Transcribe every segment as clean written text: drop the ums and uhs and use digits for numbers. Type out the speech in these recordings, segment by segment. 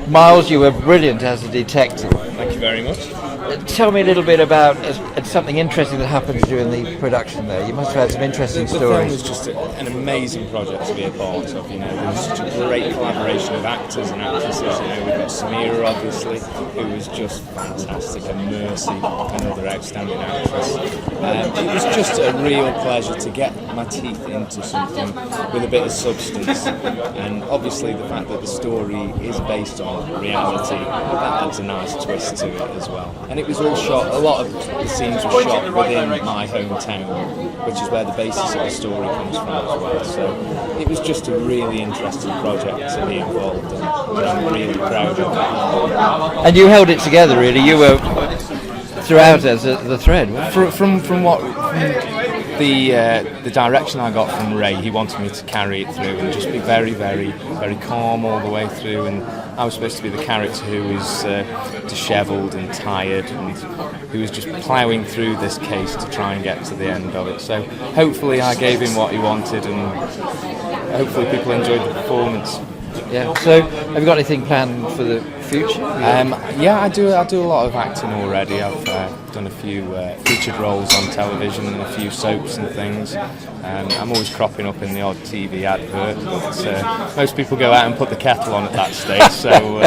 Miles, you were brilliant as a detective. Thank you very much. Tell me a little bit about something interesting that happened during the production there. You must have had some interesting The film stories. was just an amazing project to be a part of. You know, there was such a great collaboration of actors and actresses. You know, we've got Samira, obviously, who was just fantastic, and Mercy, another outstanding actress. It was just a real pleasure to get my teeth into something with a bit of substance, and obviously the fact that the story is based on reality, that adds a nice twist to it as well. And it was all shot, a lot of the scenes were shot within my hometown, which is where the basis of the story comes from as well. So it was just a really interesting project to be involved in, and I'm really proud of it. And you held it together, really. You were throughout as the thread. From what the direction I got from Ray, he wanted me to carry it through and just be very, very, very calm all the way through. And I was supposed to be the character who is dishevelled and tired, and who was just ploughing through this case to try and get to the end of it. So hopefully I gave him what he wanted, and hopefully people enjoyed the performance. Yeah. So, have you got anything planned for the future? Yeah, I do a lot of acting already. I've done a few featured roles on television and a few soaps and things. I'm always cropping up in the odd TV advert, but most people go out and put the kettle on at that stage. So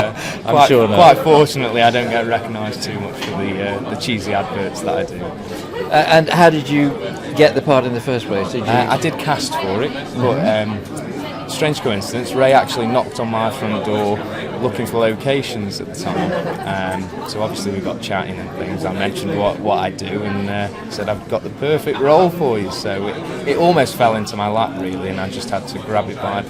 quite fortunately, I don't get recognised too much for the cheesy adverts that I do. And how did you get the part in the first place? Did you? I did cast for it, but. Strange coincidence, Ray actually knocked on my front door looking for locations at the time. So obviously we got chatting and things. I mentioned what I do, and said, I've got the perfect role for you. So it almost fell into my lap, really, and I just had to grab it by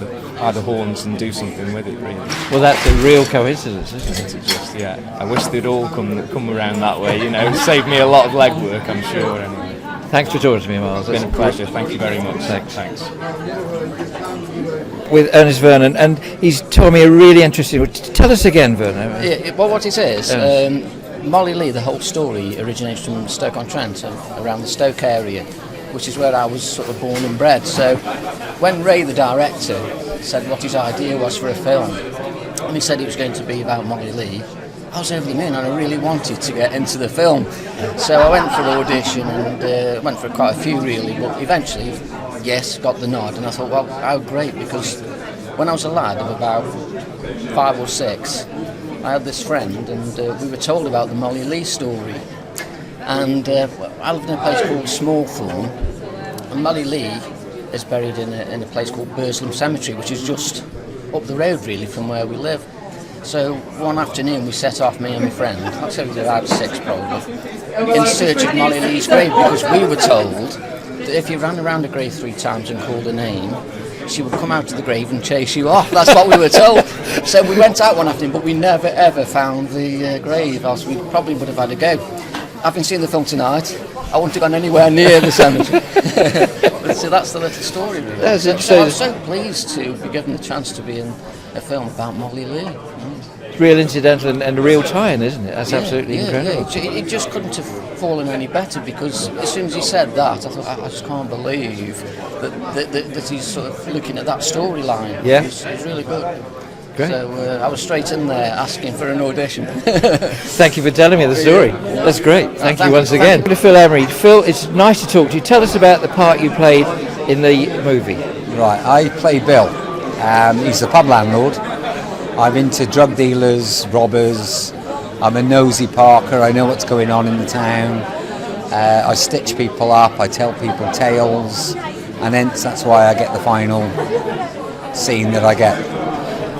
the horns and do something with it, really. Well, that's a real coincidence, isn't it? Just, yeah. I wish they'd all come around that way, you know. Saved me a lot of legwork, I'm sure, anyway. Thanks for talking to me, Miles. It's been a pleasure. Thank you very much. Thanks. With Ernest Vernon, and he's told me a really interesting. Tell us again, Vernon. Yeah, well, what it is, Mollie Lee, the whole story originates from Stoke-on-Trent, around the Stoke area, which is where I was sort of born and bred. So when Ray, the director, said what his idea was for a film, and he said it was going to be about Mollie Lee, I was over the moon, and I really wanted to get into the film. So I went for an audition and went for quite a few, really, but eventually, yes, got the nod. And I thought, well, how great, because when I was a lad of about 5 or 6, I had this friend, and we were told about the Mollie Lee story. And I lived in a place called Smallthorne, and Mollie Lee is buried in a place called Burslem Cemetery, which is just up the road, really, from where we live. So one afternoon we set off, me and my friend, I'd say we were about 6 probably, in search of Mollie Lee's grave, because we were told that if you ran around the grave 3 times and called her name, she would come out of the grave and chase you off. That's what we were told. So we went out one afternoon, but we never ever found the grave, else we probably would have had a go. Having seen the film tonight, I wouldn't have gone anywhere near the cemetery. So that's the little story, really. So I'm so pleased to be given the chance to be in a film about Mollie Lee. Real incidental and a real tie-in, isn't it? That's absolutely incredible. Yeah. It just couldn't have fallen any better, because as soon as he said that, I thought, I just can't believe that he's sort of looking at that storyline. Yeah. It's really good. Great. So I was straight in there asking for an audition. Thank you for telling me the story. That's great. Thank you once again. Phil Emery. Phil, it's nice to talk to you. Tell us about the part you played in the movie. Right, I play Bill. He's the pub landlord. I'm into drug dealers, robbers. I'm a nosy Parker. I know what's going on in the town. I stitch people up. I tell people tales, and hence that's why I get the final scene that I get.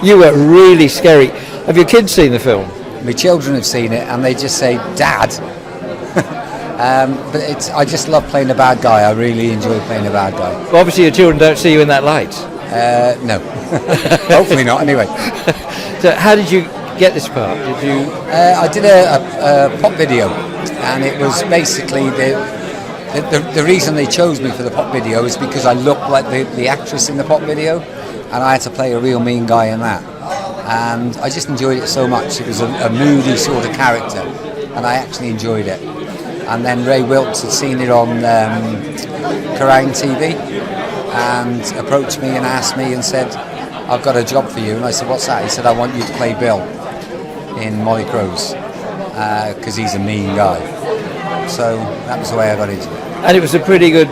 You were really scary. Have your kids seen the film? My children have seen it, and they just say, "Dad." But I just love playing a bad guy. I really enjoy playing a bad guy. Well, obviously your children don't see you in that light. No. Hopefully not, anyway. So how did you get this part? Did you? I did a pop video, and it was basically the reason they chose me for the pop video is because I looked like the actress in the pop video, and I had to play a real mean guy in that. And I just enjoyed it so much. It was a moody sort of character, and I actually enjoyed it. And then Ray Wilkes had seen it on Kerrang TV and approached me and asked me and said, "I've got a job for you." And I said, "What's that?" He said, "I want you to play Bill." in Mollie Crowe's because he's a mean guy. So that was the way I got into it. And it was a pretty good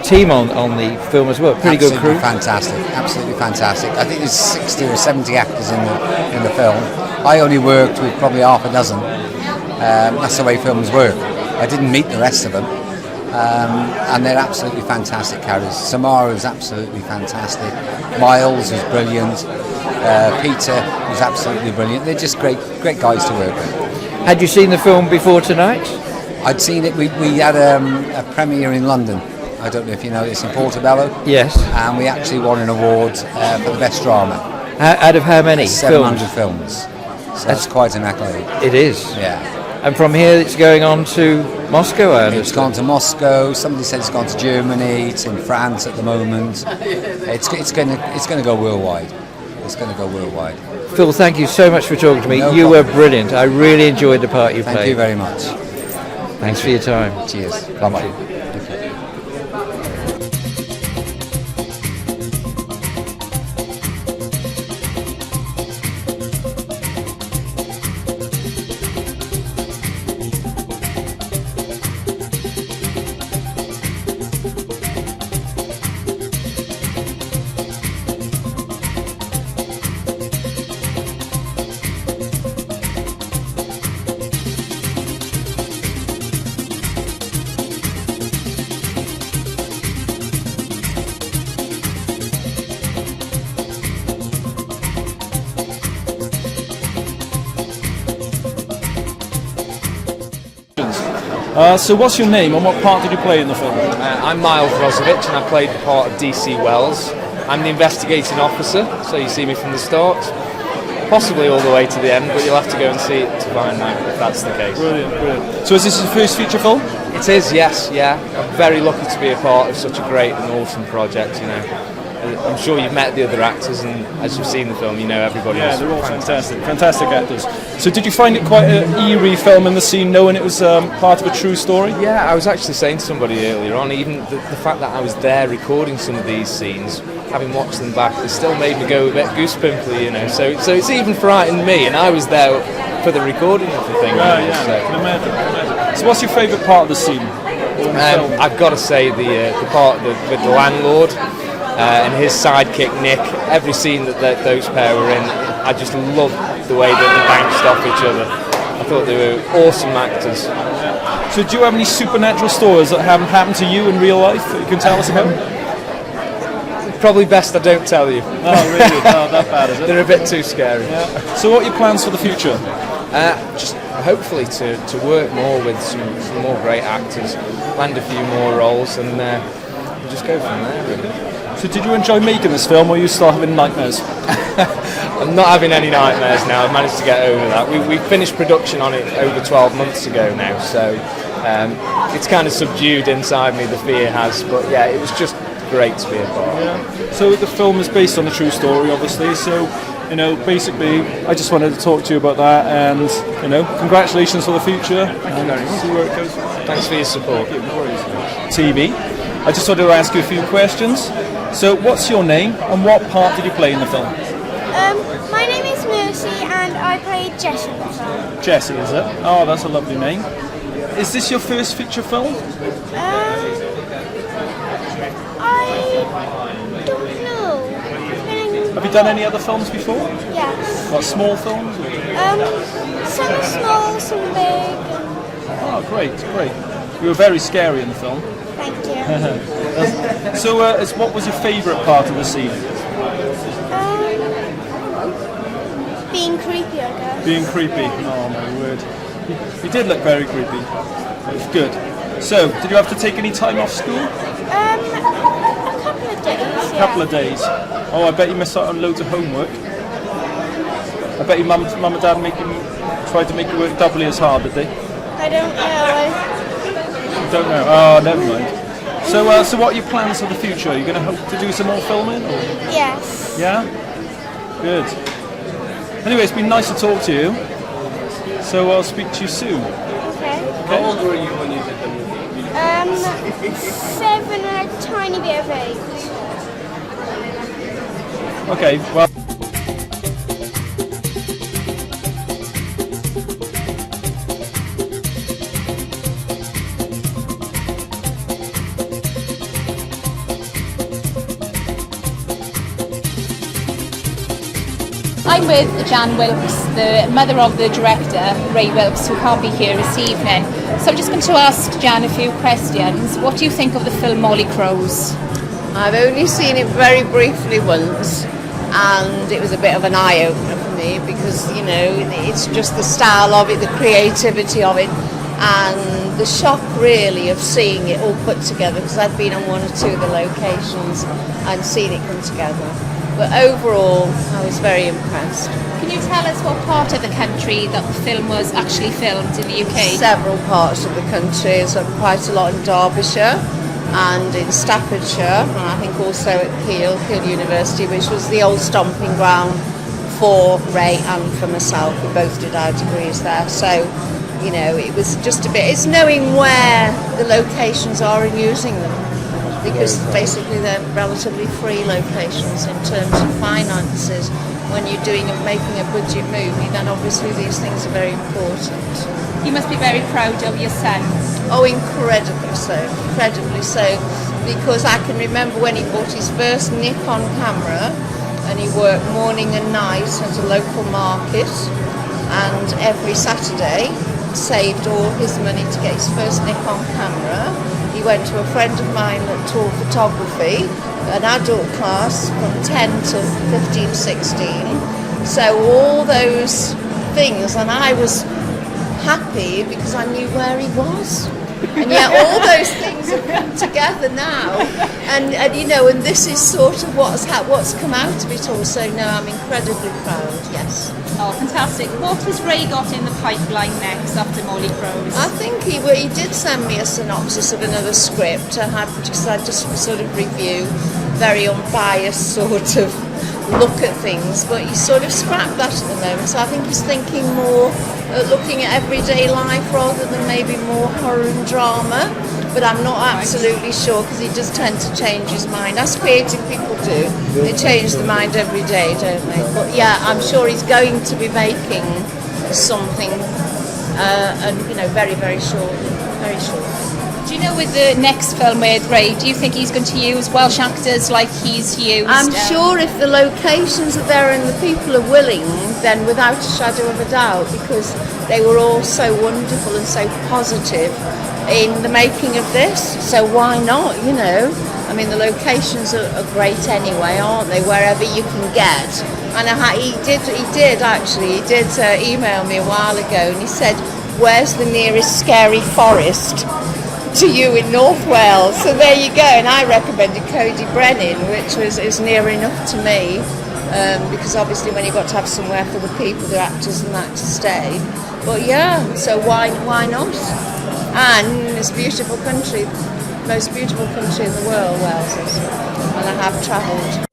team on the film as well. Pretty good crew. Fantastic, absolutely fantastic. I think there's 60 or 70 actors in the film. I only worked with probably half a dozen. That's the way films work. I didn't meet the rest of them. And they're absolutely fantastic characters. Samara was absolutely fantastic. Miles was brilliant. Peter was absolutely brilliant. They're just great guys to work with. Had you seen the film before tonight? I'd seen it. We had a premiere in London. I don't know if you know this, in Portobello. Yes. And we actually won an award for the best drama. Out of how many? 700 films. So that's quite an accolade. It is. Yeah. And from here it's going on to Moscow, I understand. It's gone to Moscow. Somebody said it's gone to Germany. It's in France at the moment. It's going to go worldwide. It's going to go worldwide. Phil, thank you so much for talking to me. No you problem. were brilliant. I really enjoyed the part you played. Thank you very much. Thanks for your time. Cheers. Bye-bye. So what's your name and what part did you play in the film? I'm Miles Rosovich and I played the part of DC Wells. I'm the investigating officer, so you see me from the start, possibly all the way to the end, but you'll have to go and see it to find out if that's the case. Brilliant. So is this your first feature film? It is, yes, yeah. I'm very lucky to be a part of such a great and awesome project, you know. I'm sure you've met the other actors, and as you've seen the film, you know everybody. Yeah, they're all fantastic actors. So did you find it quite an eerie film in the scene, knowing it was part of a true story? Yeah, I was actually saying to somebody earlier on, even the fact that I was there recording some of these scenes, having watched them back, it still made me go a bit goosepimply, you know. So it's even frightened me, and I was there for the recording of the thing. Yeah, I can imagine. So what's your favourite part of the scene? I've got to say the part with the landlord. And his sidekick Nick, every scene that those pair were in, I just loved the way that they bounced off each other. I thought they were awesome actors. So do you have any supernatural stories that haven't happened to you in real life that you can tell us about? Probably best I don't tell you. Oh really? Oh, that bad is it? They're a bit too scary. Yeah. So what are your plans for the future? Just hopefully to work more with some more great actors, land a few more roles, and just go from there really. So did you enjoy making this film, or are you still having nightmares? I'm not having any nightmares now. I've managed to get over that. We finished production on it over 12 months ago now, so it's kind of subdued inside me, the fear has. But yeah, it was just great to be a part. Yeah. So the film is based on a true story, obviously. So, you know, basically, I just wanted to talk to you about that, and you know, congratulations for the future. Thank you very much. See where it goes. Thanks for your support. TV. I just wanted to ask you a few questions. So, what's your name and what part did you play in the film? My name is Mercy and I played Jessie in the film. Jessie, is it? Oh, that's a lovely name. Is this your first feature film? I don't know. Have you done any other films before? Yes. What, small films? Some small, some big. Oh, great. You were very scary in the film. Thank you. So, what was your favourite part of the scene? Being creepy, I guess. Being creepy. Oh my word. You did look very creepy. It's good. So, did you have to take any time off school? A couple of days. A couple of days. Oh, I bet you missed out on loads of homework. I bet your mum and dad tried to make you work doubly as hard, did they? I don't know. Don't know. Oh, never mind. So what are your plans for the future? Are you going to hope to do some more filming? Or? Yes. Yeah? Good. Anyway, it's been nice to talk to you. So I'll speak to you soon. Okay. How old were you when you did the movie? 7 and a tiny bit of 8. Okay, well... speaking with Jan Wilkes, the mother of the director, Ray Wilkes, who can't be here this evening. So I'm just going to ask Jan a few questions. What do you think of the film Mollie Crowe's? I've only seen it very briefly once, and it was a bit of an eye-opener for me because, you know, it's just the style of it, the creativity of it, and the shock really of seeing it all put together, because I'd been on one or two of the locations and seen it come together. But overall, I was very impressed. Can you tell us what part of the country that the film was actually filmed in the UK? Several parts of the country, so quite a lot in Derbyshire and in Staffordshire, and I think also at Keele University, which was the old stomping ground for Ray and for myself. We both did our degrees there, so you know, it was just a bit, it's knowing where the locations are and using them, because basically they're relatively free locations in terms of finances. When you're making a budget movie, then obviously these things are very important. You must be very proud of your son. Oh, incredibly so, because I can remember when he bought his first Nikon camera, and he worked morning and night at a local market, and every Saturday saved all his money to get his first Nikon camera. He went to a friend of mine that taught photography, an adult class from 10 to 15, 16. So all those things, and I was happy because I knew where he was. And yet all those things have come together now, and you know, and this is sort of what's come out of it all. So no, I'm incredibly proud. Yes. Oh, fantastic! What has Ray got in the pipeline next after Mollie Crowe's? I think he did send me a synopsis of another script, and I just sort of review, very unbiased sort of look at things, but he's sort of scrapped that at the moment. So I think he's thinking more looking at everyday life rather than maybe more horror and drama. But I'm not absolutely sure, because he does tend to change his mind, as creative people do. They change their mind every day, don't they? But yeah, I'm sure he's going to be making something, and you know, very, very shortly. Very shortly. Do you know, with the next film with Ray, do you think he's going to use Welsh actors like he's used? I'm sure if the locations are there and the people are willing, then without a shadow of a doubt, because they were all so wonderful and so positive in the making of this, so why not, you know? I mean, the locations are great anyway, aren't they, wherever you can get. And he did email me a while ago, and he said, where's the nearest scary forest to you in North Wales? So there you go, and I recommended Cody Brennan, which is near enough to me, because obviously when you've got to have somewhere for the people, the actors and that, to stay. But yeah, so why not? And it's a beautiful country, most beautiful country in the world, Wales is, and I have travelled.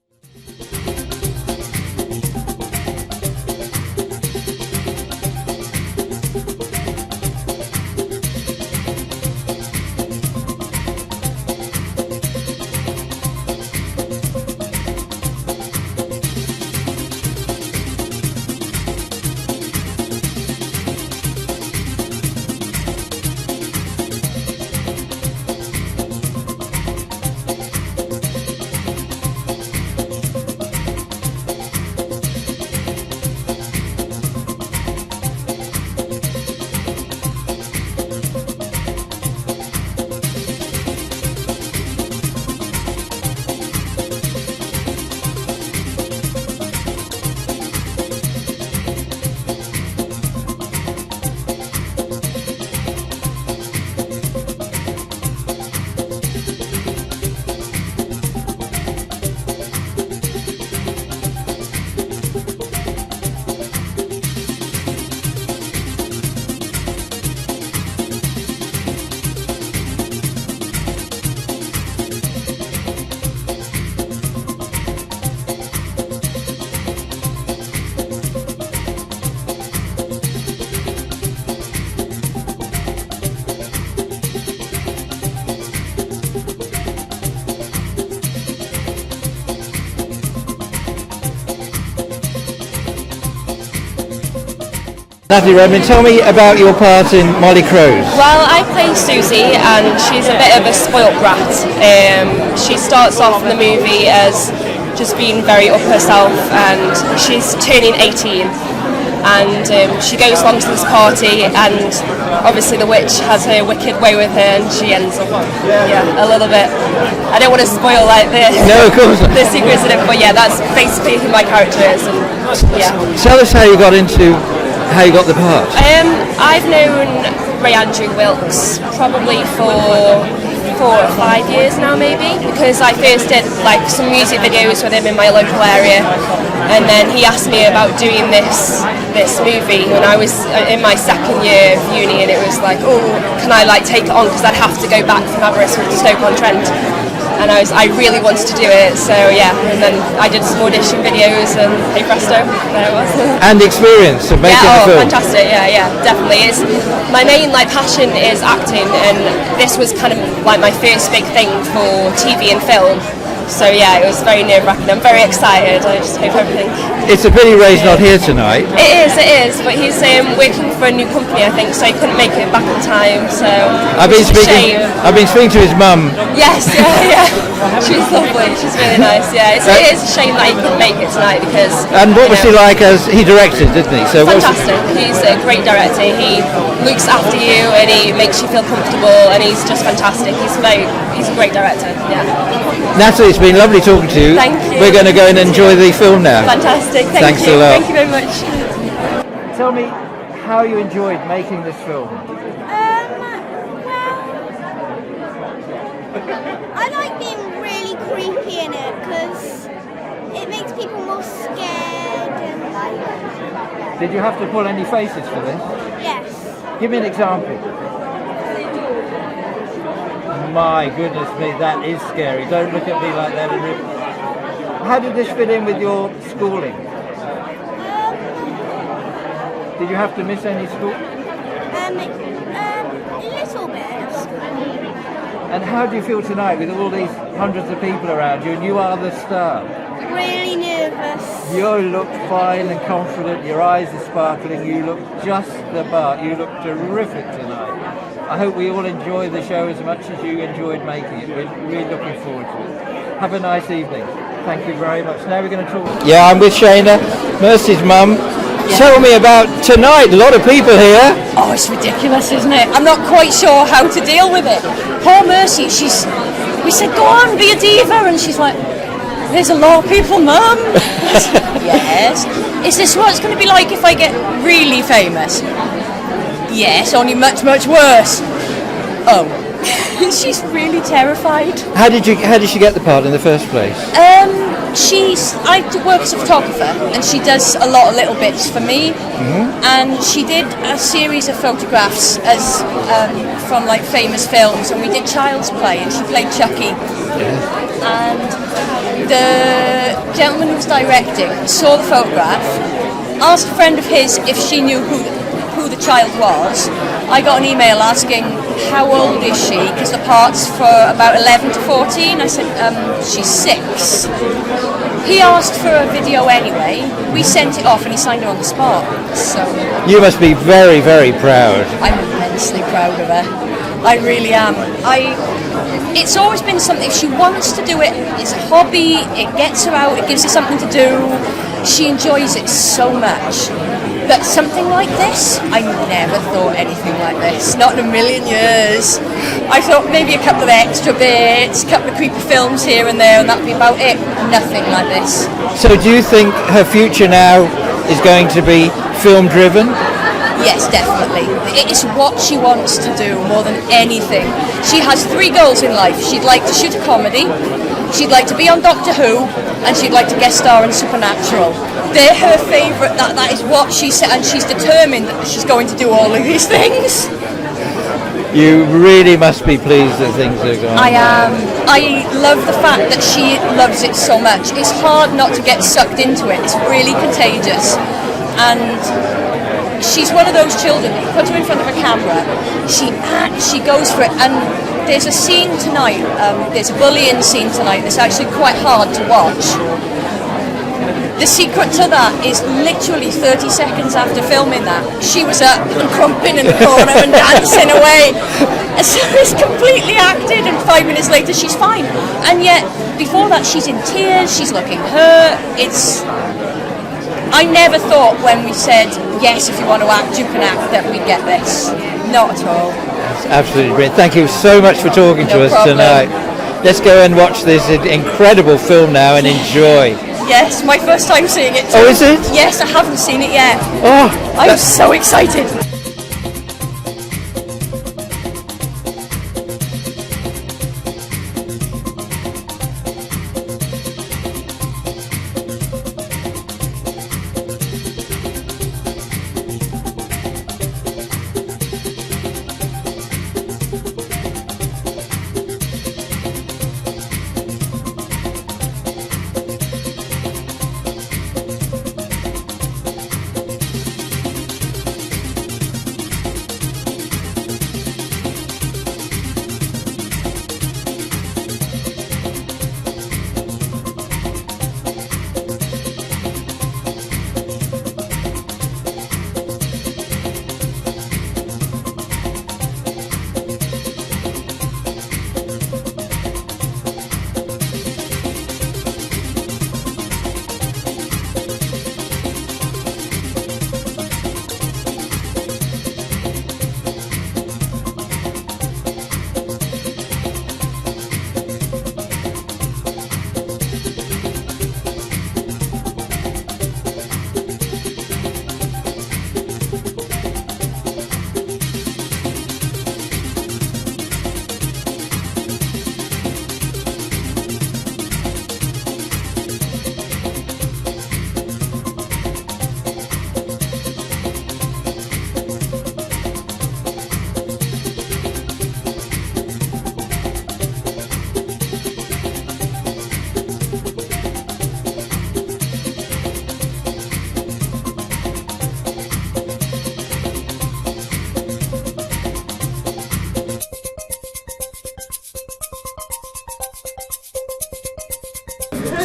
Natalie Redmond, tell me about your part in Mollie Crowe's. Well, I play Susie, and she's a bit of a spoilt brat. She starts off in the movie as just being very up herself, and she's turning 18. And she goes along to this party, and obviously the witch has her wicked way with her, and she ends up, a little bit. I don't want to spoil like No, of course not. the secrets in it, but yeah, that's basically who my character is. And yeah. Tell us how you got the part. I've known Ray Andrew Wilkes probably for 4 or 5 years now, maybe, because I first did like some music videos with him in my local area, and then he asked me about doing this movie when I was in my second year of uni, and it was like, oh, can I like take it on, because I'd have to go back from Aberystwyth to Stoke-on-Trent, and I really wanted to do it, so yeah, and then I did some audition videos, and hey presto, there it was. And experience of making the film. Fantastic, yeah, definitely. It's my main passion is acting, and this was kind of like my first big thing for TV and film. So yeah, it was very nerve-wracking. I'm very excited. I just hope everything. It's a pity Ray's not here tonight. It is. But he's working for a new company, I think, so he couldn't make it back in time. So I've been speaking to his mum. Yes, yeah. She's lovely. She's really nice. Yeah, it is a shame that he couldn't make it tonight because. And what was he like as he directed, didn't he? So fantastic. He's a great director. He looks after you and he makes you feel comfortable, and he's just fantastic. He's a great director. Yeah. Natalie, it's been lovely talking to you. Thank you. We're going to go and enjoy the film now. Fantastic. Thanks you. a lot. Thank you very much. Tell me how you enjoyed making this film. I like being really creepy in it because it makes people more scared and like. Did you have to pull any faces for this? Yes. Give me an example. My goodness me, that is scary. Don't look at me like that. How did this fit in with your schooling? Did you have to miss any school? A little bit. And how do you feel tonight with all these hundreds of people around you and you are the star? Really nervous. You look fine and confident, your eyes are sparkling, you look just the part, you look terrific tonight. I hope we all enjoy the show as much as you enjoyed making it. We're really looking forward to it. Have a nice evening. Thank you very much. Now we're going to talk. Yeah, I'm with Shayna, Mercy's mum. Yeah. Tell me about tonight. A lot of people here. Oh, it's ridiculous, isn't it? I'm not quite sure how to deal with it. Poor Mercy, we said, go on, be a diva, and she's like, there's a lot of people, Mum. Yes. Is this what it's going to be like if I get really famous? Yes, only much, much worse. Oh. She's really terrified. How did she get the part in the first place? I work as a photographer, and she does a lot of little bits for me. Mm-hmm. And she did a series of photographs as from like famous films, and we did Child's Play, and she played Chucky. Yeah. And the gentleman who was directing saw the photograph, asked a friend of his if she knew who the child was. I got an email asking how old is she, because the part's for about 11 to 14. I said she's 6. He asked for a video anyway. We sent it off and he signed her on the spot. So you must be very, very proud. I'm immensely proud of her. I really am. It's always been something, if she wants to do it, it's a hobby, it gets her out, it gives her something to do. She enjoys it so much. But something like this, I never thought anything like this. Not in a million years. I thought maybe a couple of extra bits, a couple of creepy films here and there, and that'd be about it. Nothing like this. So do you think her future now is going to be film-driven? Yes, definitely. It's what she wants to do more than anything. She has 3 goals in life. She'd like to shoot a comedy, she'd like to be on Doctor Who, and she'd like to guest star in Supernatural. They're her favourite, that is what she said, and she's determined that she's going to do all of these things. You really must be pleased that things are going I am. I love the fact that she loves it so much. It's hard not to get sucked into it. It's really contagious. And she's one of those children, you put her in front of a camera, she goes for it. And there's a scene tonight, there's a bullying scene tonight that's actually quite hard to watch. The secret to that is literally 30 seconds after filming that, she was up and crumping in the corner and dancing away. So it's completely acted, and 5 minutes later she's fine. And yet, before that, she's in tears, she's looking hurt. I never thought when we said, yes, if you want to act, you can act, that we'd get this. Not at all. That's absolutely brilliant. Thank you so much for talking to us problem. tonight. Let's go and watch this incredible film now and enjoy. Yes, my first time seeing it too. Oh, is it? Yes, I haven't seen it yet. Oh, I'm so excited.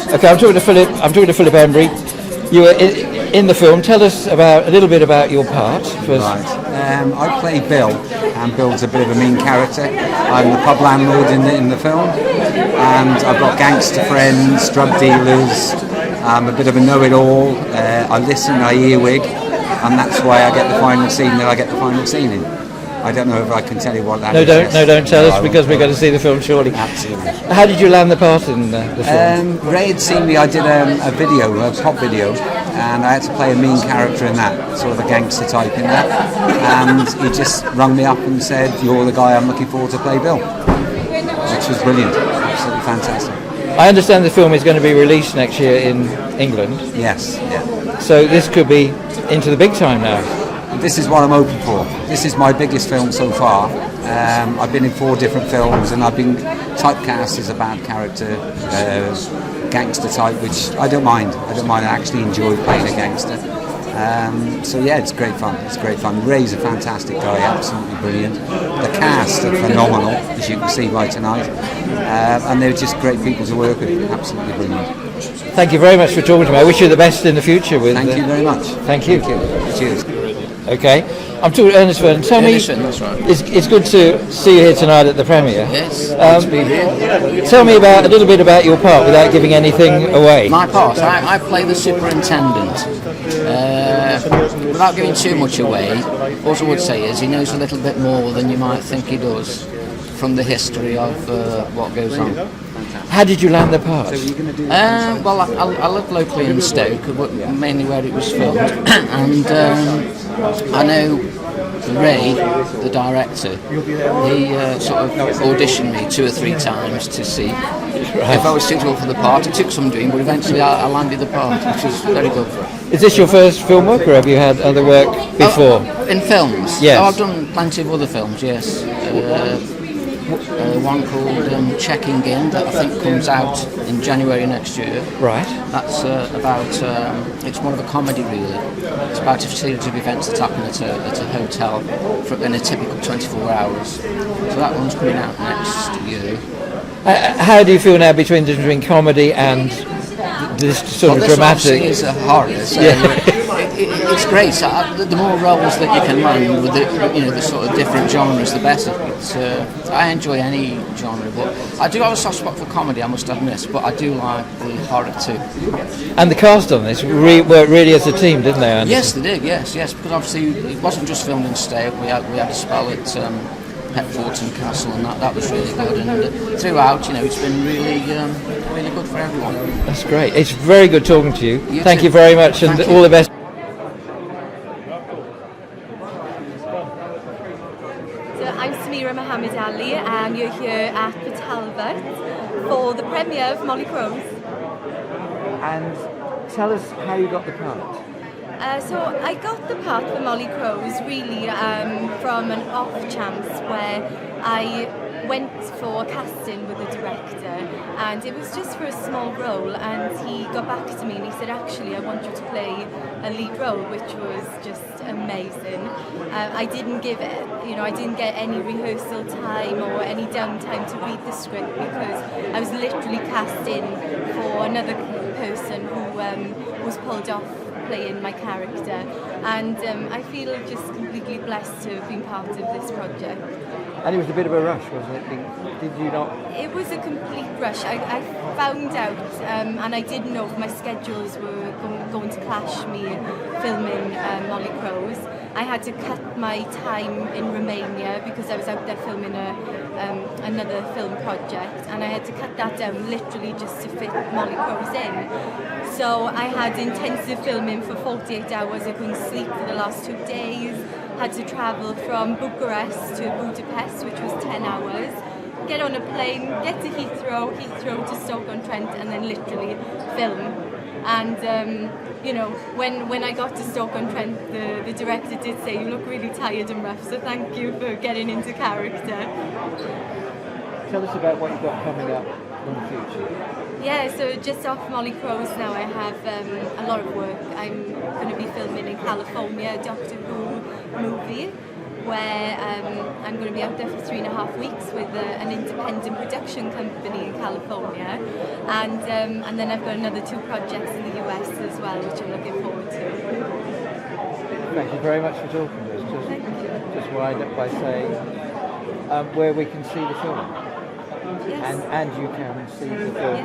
Okay, I'm talking to Philip. Embry. You were in the film. Tell us a little bit about your part. First. Right. I play Bill, and Bill's a bit of a mean character. I'm the pub landlord in the film, and I've got gangster friends, drug dealers. I'm a bit of a know-it-all. I listen, I earwig, and that's why I get the final scene that I get the final scene in. I don't know if I can tell you what that is. Don't tell us, because we're going to see the film shortly. Absolutely. How did you land the part in the film? Ray had seen me. I did a pop video, and I had to play a mean character in that, sort of a gangster type in that. And he just rung me up and said, "You're the guy I'm looking forward to play Bill," which was brilliant, absolutely fantastic. I understand the film is going to be released next year in England. Yes, yeah. So this could be into the big time now. This is what I'm hoping for. This is my biggest film so far. I've been in 4 different films, and I've been typecast as a bad character, gangster type, which I don't mind. I actually enjoy playing a gangster. So yeah, it's great fun. Ray's a fantastic guy, absolutely brilliant. The cast are phenomenal, as you can see by tonight. And they're just great people to work with, absolutely brilliant. Thank you very much for talking to me. I wish you the best in the future. Thank you very much. Thank you. Cheers. Okay, I'm talking to Ernest Vernon. Tell me, That's right. it's good to see you here tonight at the premiere. Yes, good to be here. Tell me a little bit about your part without giving anything away. My part, I play the superintendent. Without giving too much away, all I would say is he knows a little bit more than you might think he does from the history of what goes on. How did you land the part? Well, I live locally in Stoke, mainly where it was filmed, and I know Ray, the director, he sort of auditioned me 2 or 3 times to see if I was suitable for the part. It took some doing, but eventually I landed the part, which was very good. Is this your first film work, or have you had other work before? In films? Yes. Oh, I've done plenty of other films, yes. One called Checking In, that I think comes out in January next year. Right. That's about, it's more of a comedy really. It's about a series of events that happen at a hotel in a typical 24 hours. So that one's coming out next year. How do you feel now between comedy and this sort of dramatic? This is a horror, so it's great. So, the more roles that you can land with the sort of different genres, the better. I enjoy any genre, but I do have a soft spot for comedy, I must admit. But I do like the horror too. And the cast on this worked really as a team, didn't they, Anderson? Yes, they did. Yes. Because obviously it wasn't just filmed in Stoke. We had a spell at Petforton Castle, and that was really good. And throughout, it's been really good for everyone. That's great. It's very good talking to you. Thank too. you very much, and all the best. So I'm Samira Mohammed Ali, and you're here at the Talbot for the premiere of Mollie Crowe's. And tell us how you got the part. So I got the part for Mollie Crowe's really from an off chance where I went for a casting with the director, and it was just for a small role, and he got back to me and he said, actually I want you to play a lead role, which was just amazing. I didn't give it, I didn't get any rehearsal time or any downtime to read the script because I was literally cast in for another person who was pulled off playing my character, and I feel just completely blessed to have been part of this project. And it was a bit of a rush, wasn't it? Did you not? It was a complete rush. I found out, and I didn't know if my schedules were going to clash me filming Mollie Crowe's. I had to cut my time in Romania because I was out there filming another film project, and I had to cut that down literally just to fit Mollie Crowe's in. So I had intensive filming for 48 hours. I couldn't sleep for the last 2 days. Had to travel from Bucharest to Budapest, which was 10 hours. Get on a plane, get to Heathrow to Stoke-on-Trent, and then literally film. And when I got to Stoke-on-Trent, the director did say, "You look really tired and rough, so thank you for getting into character." Tell us about what you've got coming up in the future. Yeah, so just off Mollie Crowe's now, I have a lot of work. I'm going to be filming in California, a Doctor Who movie, where I'm going to be out there for 3.5 weeks with an independent production company in California, and then I've got another 2 projects in the US as well, which I'm looking forward to. Thank you very much for talking to us. Just wind up by saying where we can see the film. Yes. And you can see the film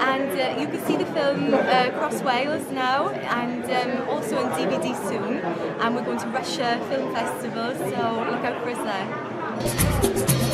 And you can see the film across Wales now, and also on DVD soon. And we're going to Russia Film Festival, so look out for us there.